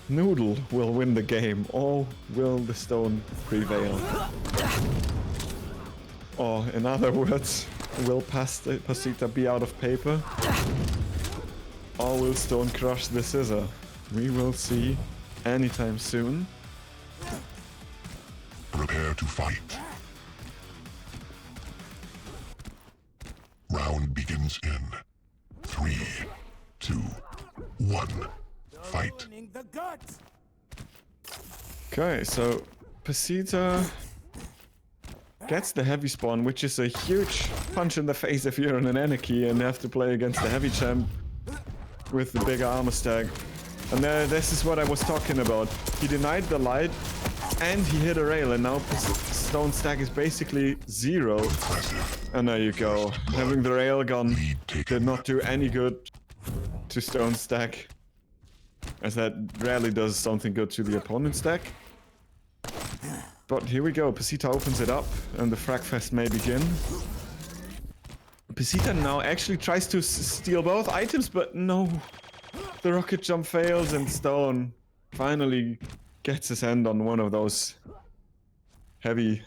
Noodle will win the game, or will the stone prevail? Or, in other words, will PASITA be out of paper? Or will stone crush the scissor? We will see anytime soon. Prepare to fight. Round begins in 3, 2, 1. Fight. Okay, so PASITA gets the heavy spawn, which is a huge punch in the face if you're in an anarchy and have to play against the heavy champ with the bigger armor stack. And this is what I was talking about. He denied the light and he hit a rail, and now stone stack is basically 0. And there you go. Having the rail gun did not do any good to stone stack, as that rarely does something good to the opponent's stack. But here we go. PASITA opens it up and the frag fest may begin. PASITA now actually tries to steal both items, but no. The rocket jump fails and Stone finally gets his hand on one of those heavy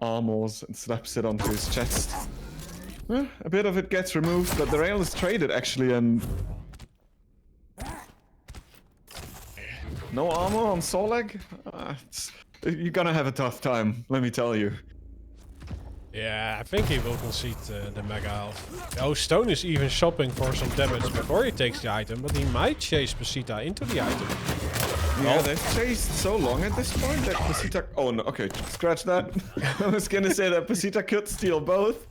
armors and slaps it onto his chest. Well, a bit of it gets removed, but the rail is traded actually, and no armor on Soleg? You're gonna have a tough time, let me tell you. Yeah, I think he will concede the mega health. Oh, Stone is even shopping for some damage before he takes the item, but he might chase PASITA into the item. Yeah, they've chased so long at this point that PASITA... Oh no, okay, scratch that. I was gonna say that PASITA could steal both,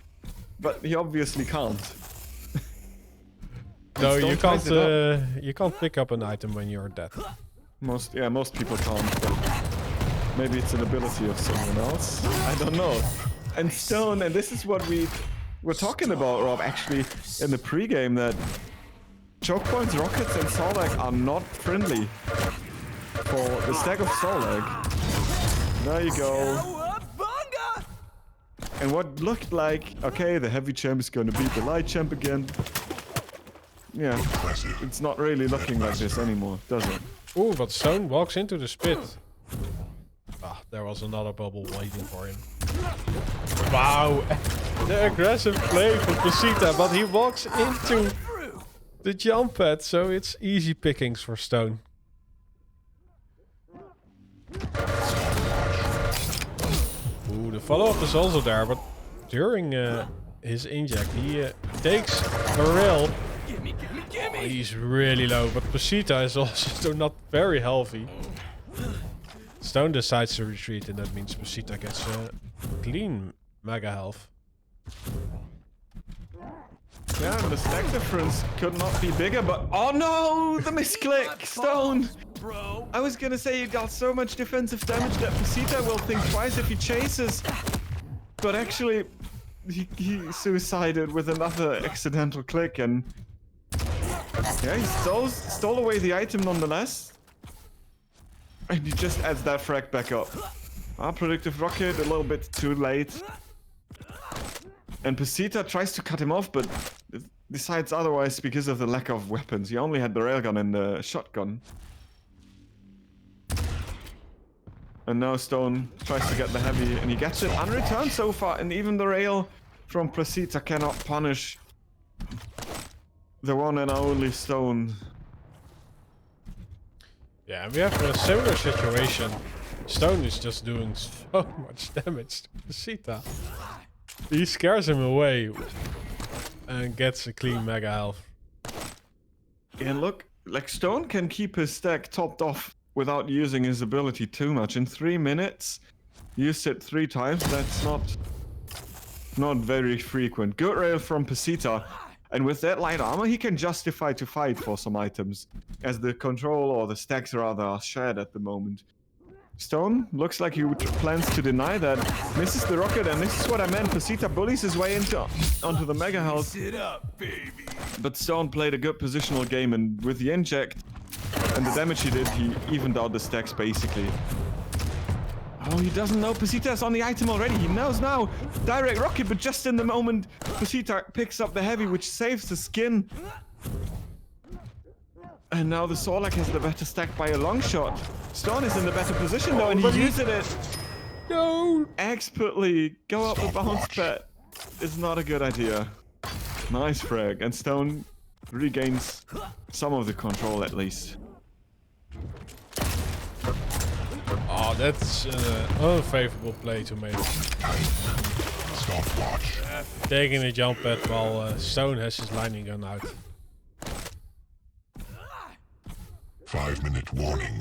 but he obviously can't. No, you can't pick up an item when you're dead. Most people can't, but maybe it's an ability of someone else. I don't know. And Stone, and this is what we were talking about, Rob, actually, in the pregame, that choke points, rockets, and Soleg are not friendly for the stack of Soleg. There you go. And what looked like, okay, the heavy champ is going to beat the light champ again. Yeah, it's not really looking like this anymore, does it? Ooh, but Stone walks into the spit. Ah, there was another bubble waiting for him. Wow, the aggressive play from PASITA, but he walks into the jump pad, so it's easy pickings for Stone. Ooh, the follow-up is also there, but during his inject, he takes a rail. Oh, he's really low, but PASITA is also not very healthy. Stone decides to retreat, and that means PASITA gets a clean mega health. Yeah, the stack difference could not be bigger, but oh no, the misclick, Stone. I was gonna say you got so much defensive damage that PASITA will think twice if he chases, but actually he suicided with another accidental click, and yeah, he stole away the item nonetheless. And he just adds that frag back up. Predictive rocket, a little bit too late. And PASITA tries to cut him off, but decides otherwise because of the lack of weapons. He only had the railgun and the shotgun. And now Stone tries to get the heavy, and he gets it unreturned so far. And even the rail from PASITA cannot punish the one and only Stone. Yeah, we have a similar situation. Stone is just doing so much damage to PASITA. He scares him away and gets a clean mega health. And look, like Stone can keep his stack topped off without using his ability too much. In 3 minutes, used it 3 times. That's not very frequent. Good rail from PASITA. And with that light armor, he can justify to fight for some items, as the control, or the stacks rather, are shared at the moment. Stone looks like he plans to deny that, misses the rocket, and this is what I meant. PASITA bullies his way onto the mega health. But Stone played a good positional game, and with the inject and the damage he did, he evened out the stacks basically. Oh, he doesn't know PASITA's on the item already. He knows now. Direct rocket, but just in the moment, PASITA picks up the heavy, which saves the skin. And now the Sorlak has the better stack by a long shot. St0n is in the better position though, and he's using it. No! Expertly. Go up the bounce pad. Is not a good idea. Nice frag. And St0n regains some of the control at least. Oh, that's an unfavorable play to make. Stopwatch. Taking a jump pad while St0n has his lightning gun out. 5-minute warning.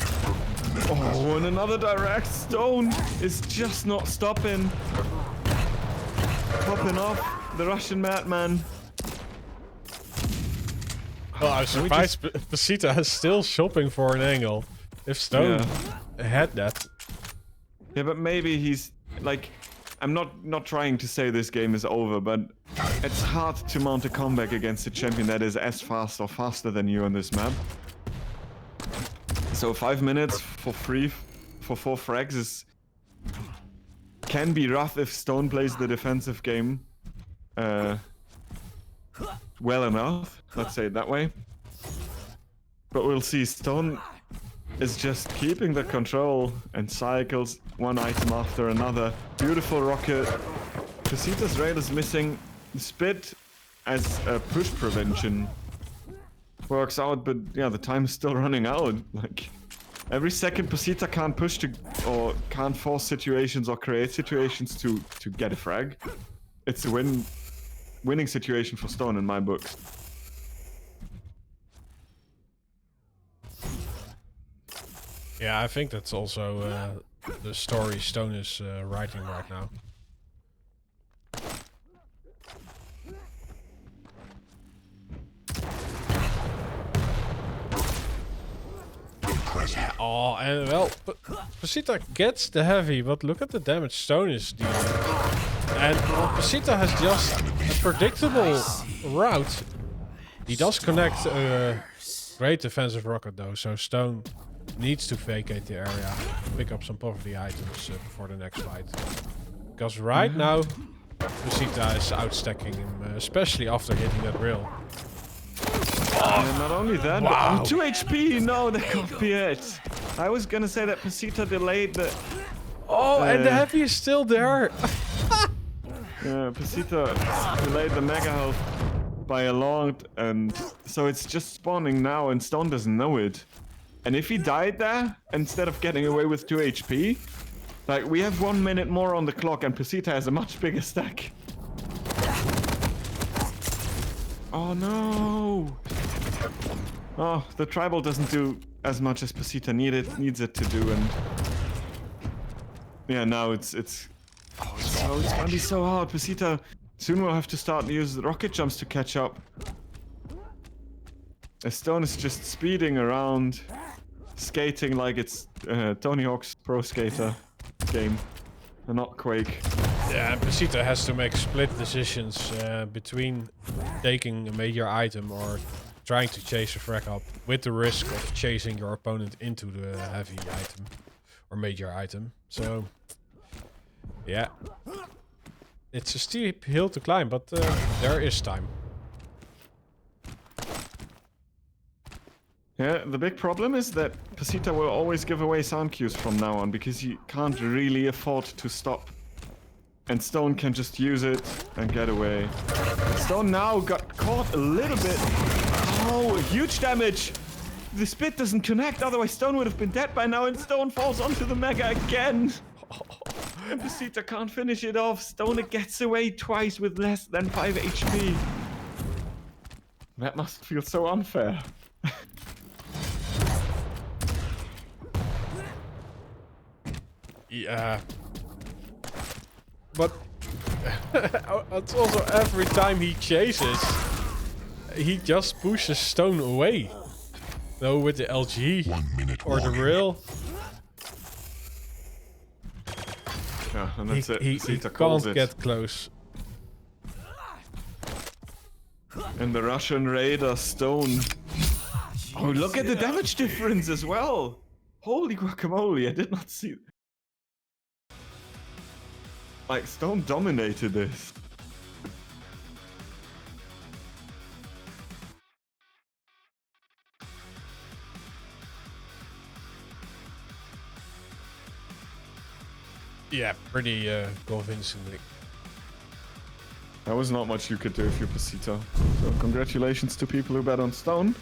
Oh, and another direct. St0n is just not stopping. Popping off the Russian madman. Well, I'm surprised PASITA is still shopping for an angle. If St0n had that. Yeah, but maybe he's like, I'm not trying to say this game is over, but it's hard to mount a comeback against a champion that is as fast or faster than you on this map. So 5 minutes for free for 4 frags can be rough if St0n plays the defensive game well enough. Let's say it that way. But we'll see. St0n is just keeping the control and cycles one item after another. Beautiful rocket. PASITA's rail is missing. Spit as a push prevention works out, but yeah, the time is still running out. Like every second PASITA can't push to or can't force situations or create situations to get a frag. It's a winning situation for St0n in my books. Yeah, I think that's also the story St0n is writing right now. Impressive. Oh, and well, PASITA gets the heavy, but look at the damage St0n is dealing. And PASITA has just a predictable route. He does connect a great defensive rocket though, so St0n needs to vacate the area, pick up some poverty items before the next fight. Because right now, PASITA is outstacking him, especially after hitting that rail. And not only that, Wow. but 2 HP! No, that can't be it. I was gonna say that PASITA delayed the... Oh, and the heavy is still there! PASITA delayed the mega health by a lot, and so it's just spawning now, and St0n doesn't know it. And if he died there, instead of getting away with 2 HP, like, we have 1 minute more on the clock, and PASITA has a much bigger stack. Oh no! Oh, the tribal doesn't do as much as PASITA needs it to do, and yeah, now it's gonna be so hard. PASITA soon will have to start to use the rocket jumps to catch up. St0n is just speeding around, skating like it's Tony Hawk's Pro Skater game, and not Quake. Yeah, and PASITA has to make split decisions between taking a major item or trying to chase a frag up, with the risk of chasing your opponent into the heavy item or major item. So, yeah, it's a steep hill to climb, but there is time. Yeah, the big problem is that PASITA will always give away sound cues from now on, because you can't really afford to stop. And St0n can just use it and get away. St0n now got caught a little bit. Oh, huge damage! The spit doesn't connect, otherwise St0n would have been dead by now, and St0n falls onto the mega again. And PASITA can't finish it off. St0n gets away twice with less than 5 HP. That must feel so unfair. Yeah. But it's also every time he chases, he just pushes St0n away. Though with the LG 1 minute or the warning. rail, Yeah, and that's it. he PASITA calls can't it. get close. And the Russian Raider St0n. Oh, look at the damage difference as well. Holy guacamole, I did not see. Like, St0n dominated this. Yeah, pretty convincingly. There was not much you could do if you're PASITA. So congratulations to people who bet on St0n.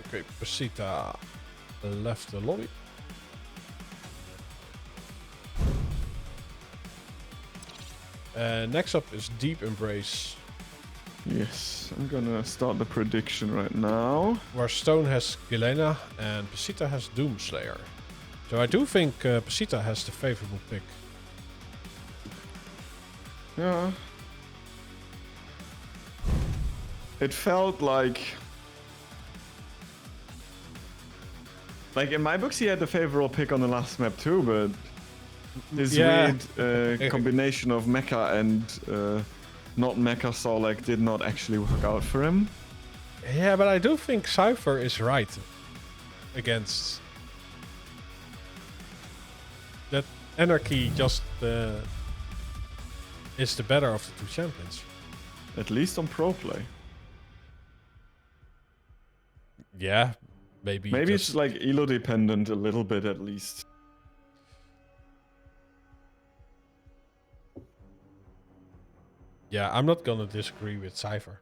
Okay, PASITA left the lobby. Next up is Deep Embrace, Yes, I'm gonna start the prediction right now. where St0n has Gilena and PASITA has Doomslayer. So I do think PASITA has the favorable pick. Yeah. It felt like in my books he had the favorable pick on the last map too, but his weird combination of mecha and not mecha Solek did not actually work out for him. Yeah, but I do think Cypher is right against that. Anarchy just is the better of the two champions. At least on pro play. Yeah, maybe. Maybe just, it's like elo dependent a little bit at least. yeah, I'm not gonna disagree with Cypher.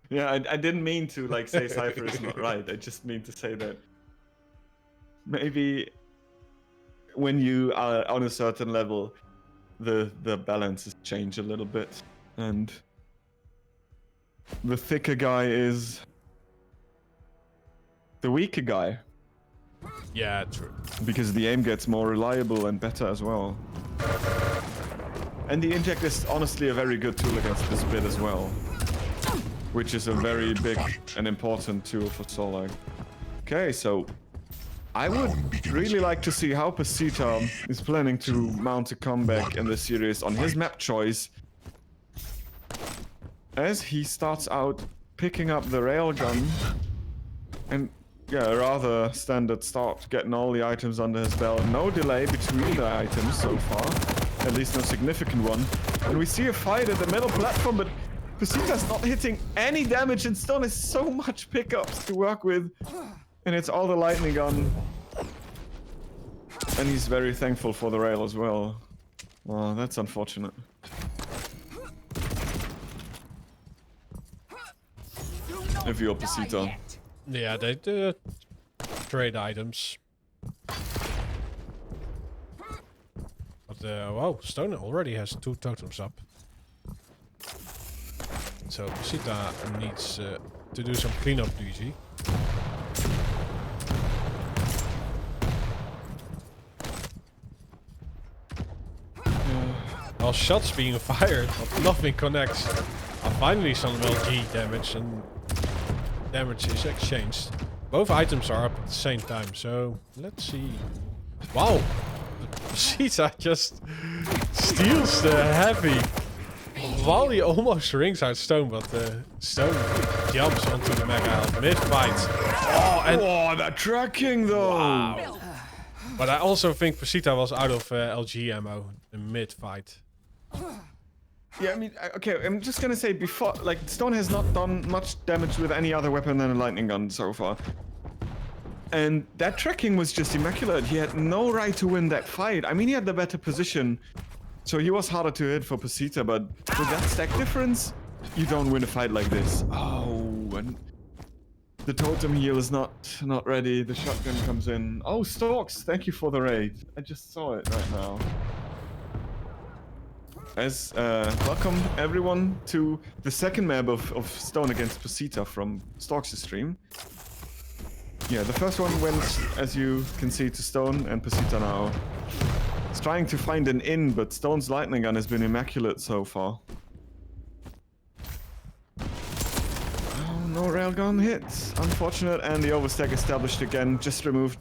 Yeah, I didn't mean to like say Cypher is not right. I just mean to say that maybe when you are on a certain level, the balances change a little bit, and the thicker guy is the weaker guy Yeah, true. because the aim gets more reliable and better as well. And the inject is honestly a very good tool against this bit as well, which is a very big and important tool for Solak. Okay, so I would really like to see how PASITA is planning to mount a comeback in the series on his map choice, as he starts out picking up the railgun and yeah, a rather standard start, getting all the items under his belt. No delay between the items so far, at least no significant one. And we see a fight at the middle platform, but PASITA's not hitting any damage, and St0n has so much pickups to work with. And it's all the lightning gun. And he's very thankful for the rail as well. Oh, that's unfortunate. If you're PASITA. Yeah, they trade items. But wow, St0n already has 2 totems up. So PASITA needs to do some cleanup duty. Well, shots being fired, but nothing connects. Finally some LG damage, and damage is exchanged. Both items are up at the same time, so let's see. Wow! PASITA just steals the heavy while he almost rings out St0n, but St0n jumps onto the mega health mid-fight. Oh, and that tracking though! wow! But I also think PASITA was out of LG ammo in mid-fight. Yeah, I mean, okay, I'm just gonna say before, like, St0n has not done much damage with any other weapon than a lightning gun so far. And that tracking was just immaculate. He had no right to win that fight. I mean, he had the better position, so he was harder to hit for PASITA, but with that stack difference, you don't win a fight like this. Oh, and the totem heal is not ready. The shotgun comes in. Oh, Storks, thank you for the raid. I just saw it right now. As welcome everyone to the second map of St0n against PASITA from Storks' stream. Yeah, the first one went, as you can see, to St0n, and PASITA now is trying to find an in, but St0n's lightning gun has been immaculate so far. Oh, no railgun hits. Unfortunate, and the overstack established again, just removed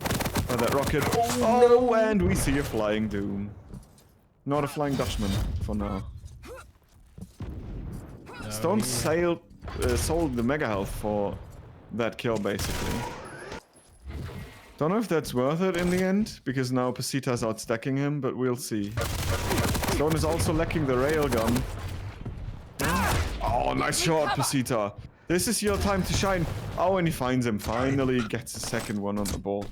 by that rocket. Oh, and we see a flying Doom. Not a flying Dutchman for now. No, St0n sold the mega health for that kill, basically. Don't know if that's worth it in the end, because now PASITA's outstacking him, but we'll see. St0n is also lacking the railgun. Oh, nice shot, PASITA. This is your time to shine. Oh, and he finds him. Finally gets the second one on the board.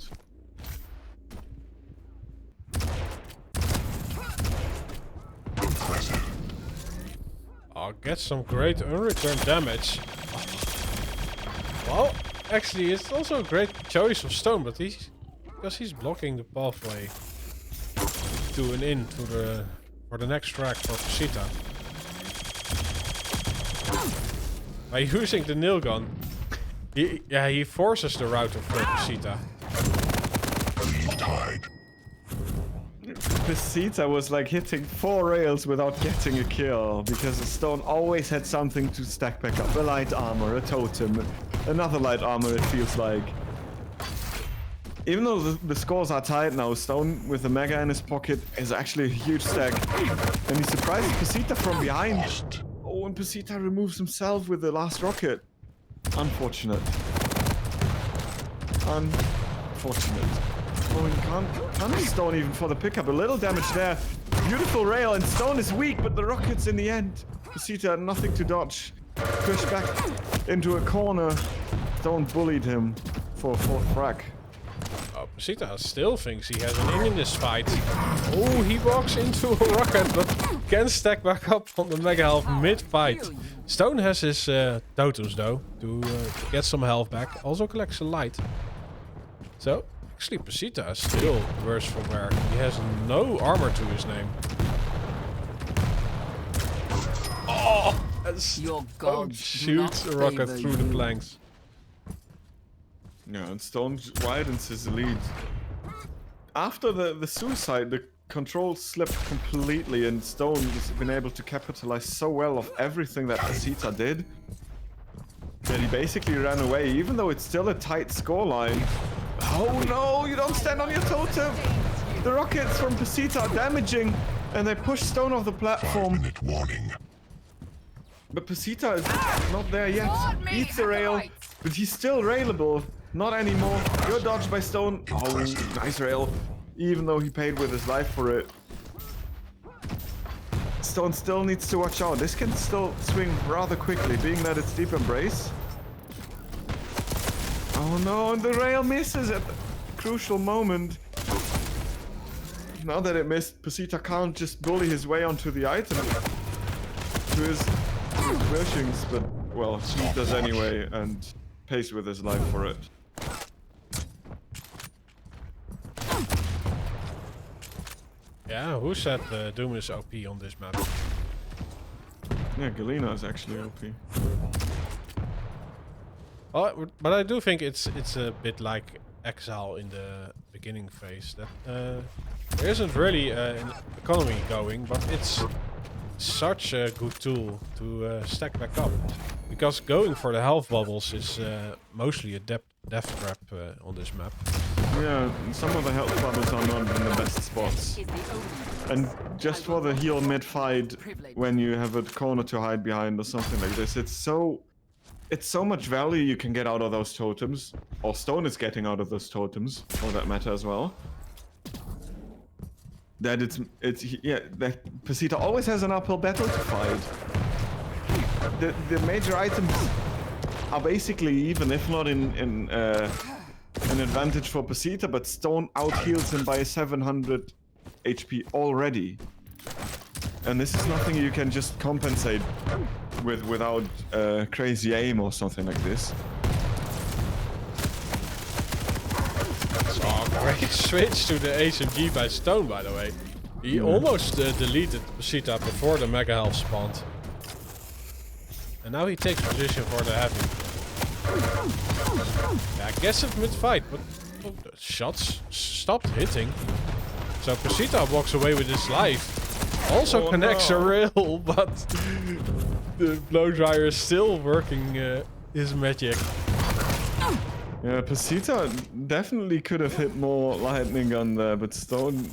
Oh, get some great unreturned damage. Well, actually, it's also a great choice of St0n, but because he's blocking the pathway to an in for the next track for PASITA. By using the nail gun, he forces the route of PASITA. PASITA was like hitting 4 rails without getting a kill because St0n always had something to stack back up. A light armor, a totem, another light armor, it feels like. Even though the scores are tight now, St0n with the mega in his pocket is actually a huge stack. And he surprises PASITA from behind. Oh, and PASITA removes himself with the last rocket. Unfortunate. Unfortunate. Oh, he can't punish St0n even for the pickup. A little damage there. Beautiful rail, and St0n is weak, but the rockets in the end. PASITA had nothing to dodge. Pushed back into a corner. St0n bullied him for a 4th frag. Oh, PASITA still thinks he has an in this fight. Oh, he walks into a rocket, but can stack back up on the mega health mid-fight. St0n has his totems though, to get some health back. Also collects a light. So, actually PASITA is still worse for wear. He has no armor to his name. Oh! Your god shoots a rocket through the planks. Yeah, and St0n widens his lead. After the suicide, the control slipped completely, and St0n has been able to capitalize so well of everything that PASITA did that he basically ran away, even though it's still a tight scoreline. Oh no, you don't stand on your totem! The rockets from PASITA are damaging, and they push St0n off the platform. 5-minute warning. But PASITA is not there yet. Eats the rail, but he's still railable. Not anymore. Good dodge by St0n. Oh, nice rail. Even though he paid with his life for it. St0n still needs to watch out. This can still swing rather quickly, being that it's Deep Embrace. Oh no, and the rail misses at the crucial moment. Now that it missed, PASITA can't just bully his way onto the item. To his wishings, but, well, he does anyway, and pays with his life for it. Yeah, who said Doom is OP on this map? Yeah, Galena is actually OP. Oh, but I do think it's a bit like Exile in the beginning phase. That there isn't really an economy going, but it's such a good tool to stack back up. Because going for the health bubbles is mostly a death trap on this map. Yeah, some of the health bubbles are not in the best spots. And just for the heal mid-fight, when you have a corner to hide behind or something like this, it's so much value you can get out of those totems. Or St0n is getting out of those totems, for that matter as well. That that PASITA always has an uphill battle to fight. The major items are basically even, if not in an advantage for PASITA, but St0n out-heals him by 700 HP already. And this is nothing you can just compensate without crazy aim or something like this. Oh, great switch to the HMG by St0n, by the way. He almost deleted PASITA before the mega health spawned. And now he takes position for the heavy. Yeah, I guess it's mid-fight, but the shots stopped hitting. So PASITA walks away with his life. Also connects a rail, but the blow dryer is still working his magic. Yeah, PASITA definitely could have hit more lightning gun there, but St0n...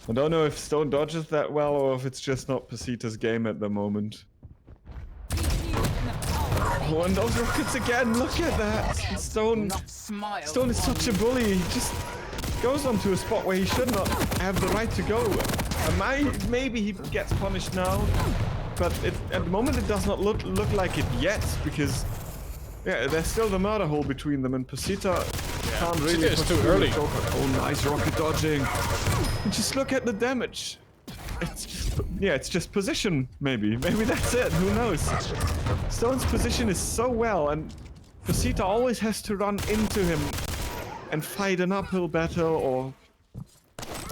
I don't know if St0n dodges that well or if it's just not PASITA's game at the moment. Oh, and those rockets again, look at that! St0n is such a bully, he just goes onto a spot where he should not have the right to go. And maybe he gets punished now. but at the moment it does not look like it yet, because yeah, there's still the murder hole between them, and PASITA can't really. It's too early. Oh, nice rocket dodging! And just look at the damage. It's just, yeah, it's just position. Maybe that's it. Who knows? St0n's position is so well, and PASITA always has to run into him and fight an uphill battle or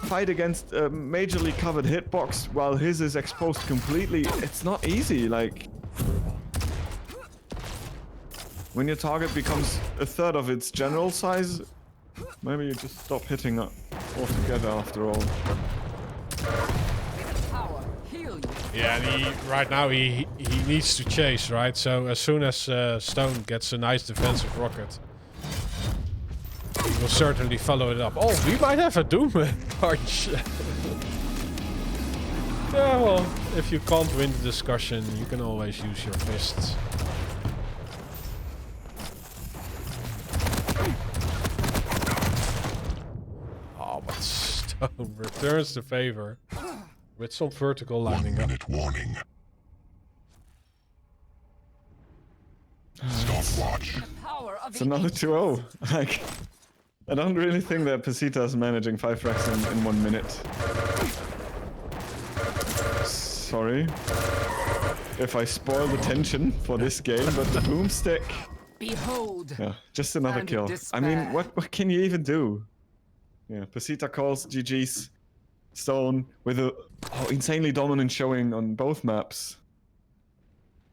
fight against a majorly covered hitbox while his is exposed completely. It's not easy. Like, when your target becomes a third of its general size, maybe you just stop hitting up altogether after all. Yeah, and right now he needs to chase, right? So as soon as St0n gets a nice defensive rocket, he will certainly follow it up. Oh, we might have a Doom punch. Yeah, well, if you can't win the discussion, you can always use your fists. Oh, but St0n returns the favor with some vertical lining up. 1 minute warning. Stopwatch. It's another 2-0. Like, I don't really think that PASITA is managing 5 frags in 1 minute. Sorry if I spoil the tension for this game, but the boomstick. Behold. Yeah, just another kill. I mean, what can you even do? Yeah, PASITA calls GG's. St0n with a insanely dominant showing on both maps.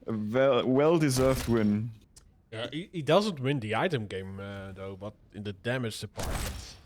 A well-deserved win. Yeah, he doesn't win the item game though, but in the damage department.